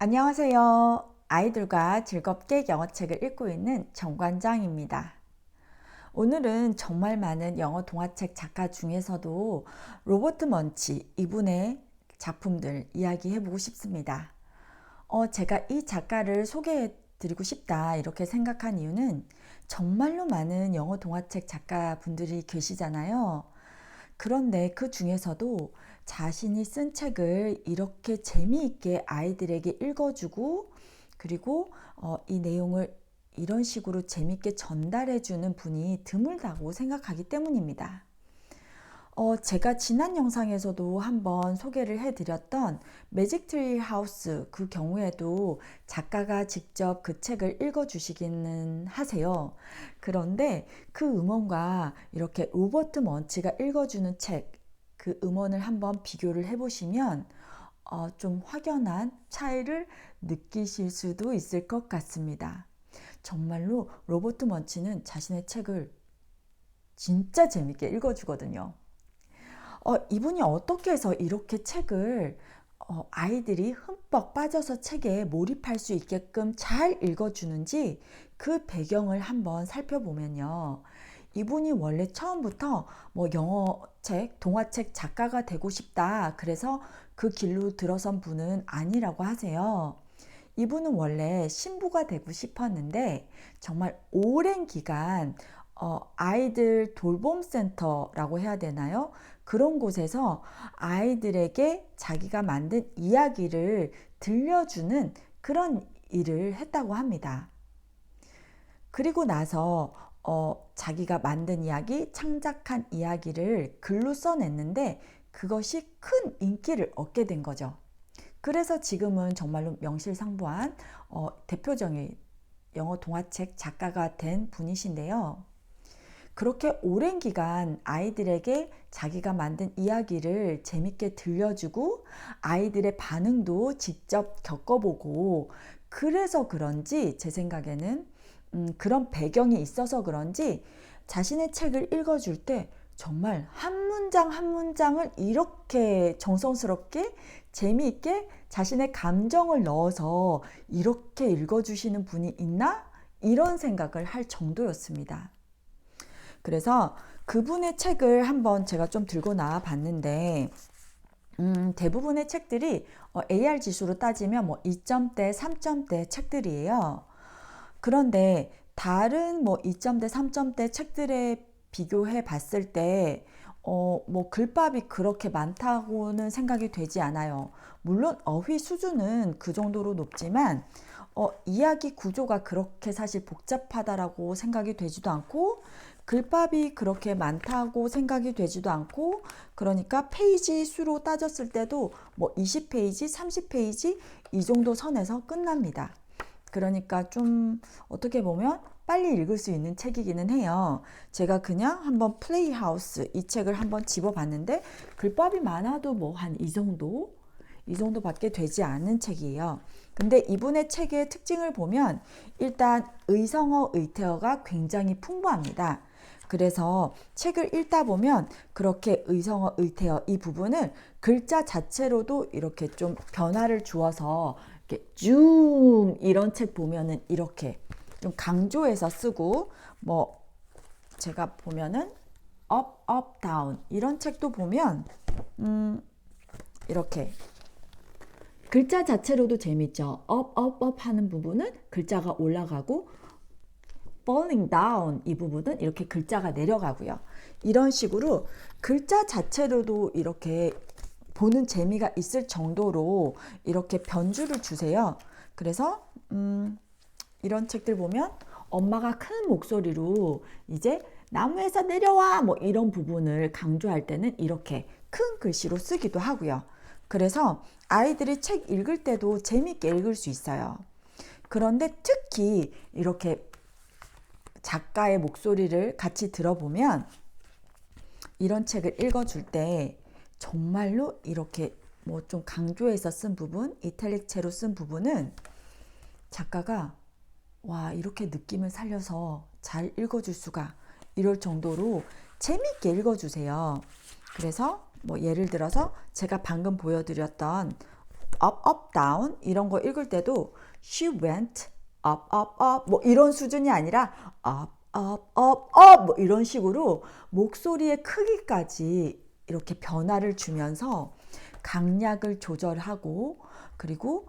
안녕하세요. 아이들과 즐겁게 영어책을 읽고 있는 정관장입니다. 오늘은 정말 많은 영어 동화책 작가 중에서도 로버트 먼치 이분의 작품들 이야기해보고 싶습니다. 제가 이 작가를 소개해드리고 싶다 이렇게 생각한 이유는 정말로 많은 영어 동화책 작가분들이 계시잖아요. 그런데 그 중에서도 자신이 쓴 책을 이렇게 재미있게 아이들에게 읽어주고 그리고 이 내용을 이런 식으로 재미있게 전달해주는 분이 드물다고 생각하기 때문입니다. 제가 지난 영상에서도 한번 소개를 해드렸던 매직 트리 하우스 그 경우에도 작가가 직접 그 책을 읽어주시기는 하세요. 그런데 그 음원과 이렇게 로버트 먼치가 읽어주는 책, 그 음원을 한번 비교를 해보시면 좀 확연한 차이를 느끼실 수도 있을 것 같습니다. 정말로 로버트 먼치는 자신의 책을 진짜 재밌게 읽어주거든요. 이분이 어떻게 해서 이렇게 책을 아이들이 흠뻑 빠져서 책에 몰입할 수 있게끔 잘 읽어주는지 그 배경을 한번 살펴보면요. 이분이 원래 처음부터 뭐 영어책, 동화책 작가가 되고 싶다. 그래서 그 길로 들어선 분은 아니라고 하세요. 이분은 원래 신부가 되고 싶었는데 정말 오랜 기간 아이들 돌봄센터라고 해야 되나요? 그런 곳에서 아이들에게 자기가 만든 이야기를 들려주는 그런 일을 했다고 합니다. 그리고 나서 자기가 만든 이야기, 창작한 이야기를 글로 써냈는데 그것이 큰 인기를 얻게 된 거죠. 그래서 지금은 정말로 명실상부한 대표적인 영어 동화책 작가가 된 분이신데요. 그렇게 오랜 기간 아이들에게 자기가 만든 이야기를 재밌게 들려주고 아이들의 반응도 직접 겪어보고 그래서 그런지 제 생각에는 그런 배경이 있어서 그런지 자신의 책을 읽어줄 때 정말 한 문장 한 문장을 이렇게 정성스럽게 재미있게 자신의 감정을 넣어서 이렇게 읽어주시는 분이 있나? 이런 생각을 할 정도였습니다. 그래서 그분의 책을 한번 제가 좀 들고 나와 봤는데 대부분의 책들이 AR 지수로 따지면 뭐 2점대, 3점대 책들이에요. 그런데 다른 뭐 2점대, 3점대 책들에 비교해 봤을 때 뭐 글밥이 그렇게 많다고는 생각이 되지 않아요. 물론 어휘 수준은 그 정도로 높지만 이야기 구조가 그렇게 사실 복잡하다라고 생각이 되지도 않고 글밥이 그렇게 많다고 생각이 되지도 않고 그러니까 페이지 수로 따졌을 때도 뭐 20페이지, 30페이지 이 정도 선에서 끝납니다. 그러니까 좀 어떻게 보면 빨리 읽을 수 있는 책이기는 해요. 제가 그냥 한번 플레이하우스 이 책을 한번 집어봤는데 글밥이 많아도 뭐 한 이 정도밖에 되지 않는 책이에요. 근데 이분의 책의 특징을 보면 일단 의성어, 의태어가 굉장히 풍부합니다. 그래서 책을 읽다 보면 그렇게 의성어, 의태어 이 부분을 글자 자체로도 이렇게 좀 변화를 주어서 이렇게 줌 이런 책 보면은 이렇게 좀 강조해서 쓰고 뭐 제가 보면은 up, up, down 이런 책도 보면 이렇게 글자 자체로도 재밌죠. up, up, up 하는 부분은 글자가 올라가고 falling down 이 부분은 이렇게 글자가 내려가고요. 이런 식으로 글자 자체로도 이렇게 보는 재미가 있을 정도로 이렇게 변주를 주세요. 그래서 이런 책들 보면 엄마가 큰 목소리로 이제 나무에서 내려와 뭐 이런 부분을 강조할 때는 이렇게 큰 글씨로 쓰기도 하고요. 그래서 아이들이 책 읽을 때도 재밌게 읽을 수 있어요. 그런데 특히 이렇게 작가의 목소리를 같이 들어보면 이런 책을 읽어줄 때 정말로 이렇게 뭐 좀 강조해서 쓴 부분, 이탈릭체로 쓴 부분은 작가가 와 이렇게 느낌을 살려서 잘 읽어줄 수가 이럴 정도로 재밌게 읽어주세요. 그래서 뭐 예를 들어서 제가 방금 보여드렸던 up, up, down 이런 거 읽을 때도 she went up, up, up 뭐 이런 수준이 아니라 up, up, up, up 뭐 이런 식으로 목소리의 크기까지 이렇게 변화를 주면서 강약을 조절하고 그리고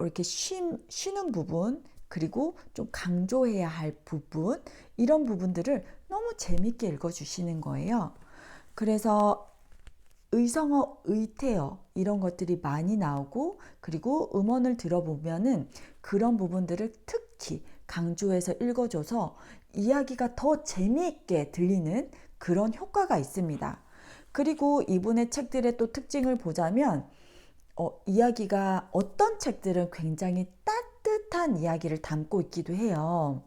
이렇게 쉬는 부분 그리고 좀 강조해야 할 부분 이런 부분들을 너무 재밌게 읽어주시는 거예요. 그래서 의성어, 의태어 이런 것들이 많이 나오고 그리고 음원을 들어보면은 그런 부분들을 특히 강조해서 읽어줘서 이야기가 더 재미있게 들리는 그런 효과가 있습니다. 그리고 이분의 책들의 또 특징을 보자면 이야기가 어떤 책들은 굉장히 따뜻한 이야기를 담고 있기도 해요.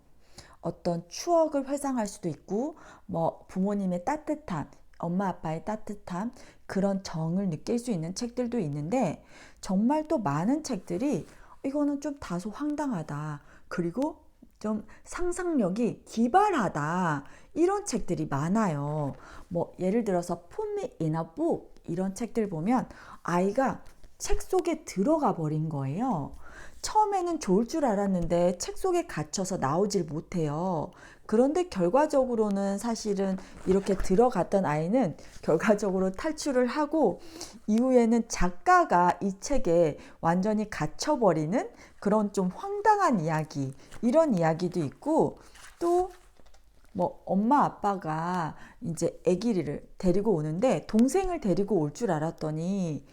어떤 추억을 회상할 수도 있고 뭐 부모님의 따뜻함, 엄마 아빠의 따뜻함 그런 정을 느낄 수 있는 책들도 있는데 정말 또 많은 책들이 이거는 좀 다소 황당하다. 그리고 좀 상상력이 기발하다. 이런 책들이 많아요. 뭐 예를 들어서 Put Me in a Book 이런 책들 보면 아이가 책 속에 들어가 버린 거예요. 처음에는 좋을 줄 알았는데 책 속에 갇혀서 나오질 못해요. 그런데 결과적으로는 사실은 이렇게 들어갔던 아이는 결과적으로 탈출을 하고 이후에는 작가가 이 책에 완전히 갇혀버리는 그런 좀 황당한 이야기, 이런 이야기도 있고 또 뭐 엄마 아빠가 이제 아기를 데리고 오는데 동생을 데리고 올 줄 알았더니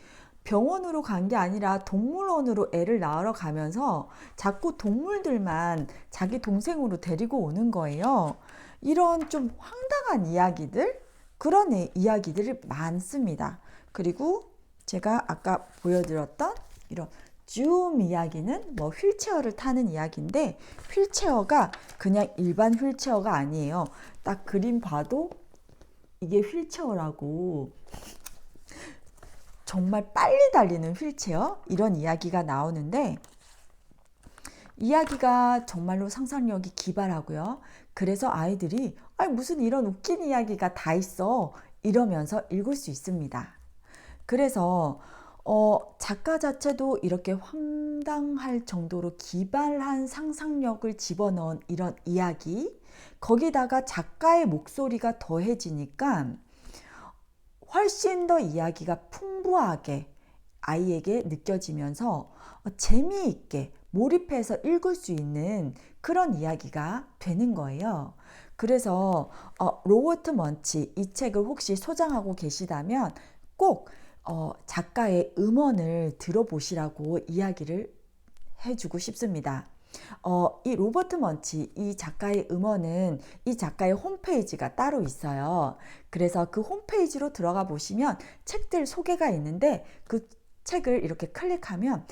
병원으로 간 게 아니라 동물원으로 애를 낳으러 가면서 자꾸 동물들만 자기 동생으로 데리고 오는 거예요. 이런 좀 황당한 이야기들, 그런 이야기들이 많습니다. 그리고 제가 아까 보여드렸던 이런 줌 이야기는 뭐 휠체어를 타는 이야기인데 휠체어가 그냥 일반 휠체어가 아니에요. 딱 그림 봐도 이게 휠체어라고 정말 빨리 달리는 휠체어 이런 이야기가 나오는데 이야기가 정말로 상상력이 기발하고요. 그래서 아이들이 무슨 이런 웃긴 이야기가 다 있어 이러면서 읽을 수 있습니다. 그래서 작가 자체도 이렇게 황당할 정도로 기발한 상상력을 집어넣은 이런 이야기 거기다가 작가의 목소리가 더해지니까 훨씬 더 이야기가 풍부하게 아이에게 느껴지면서 재미있게 몰입해서 읽을 수 있는 그런 이야기가 되는 거예요. 그래서 로버트 먼치 이 책을 혹시 소장하고 계시다면 꼭 작가의 음원을 들어보시라고 이야기를 해주고 싶습니다. 이 로버트 먼치 이 작가의 음원은 이 작가의 홈페이지가 따로 있어요. 그래서 그 홈페이지로 들어가 보시면 책들 소개가 있는데 그 책을 이렇게 클릭하면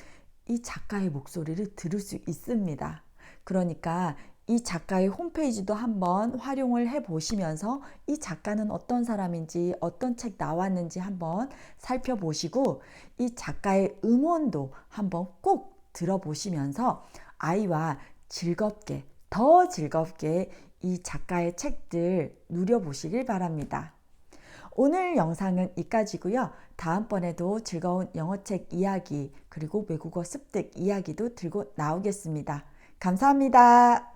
이 작가의 목소리를 들을 수 있습니다. 그러니까 이 작가의 홈페이지도 한번 활용을 해 보시면서 이 작가는 어떤 사람인지 어떤 책 나왔는지 한번 살펴보시고 이 작가의 음원도 한번 꼭 들어보시면서 아이와 즐겁게 더 즐겁게 이 작가의 책들 누려보시길 바랍니다. 오늘 영상은 여기까지고요. 다음번에도 즐거운 영어책 이야기 그리고 외국어 습득 이야기도 들고 나오겠습니다. 감사합니다.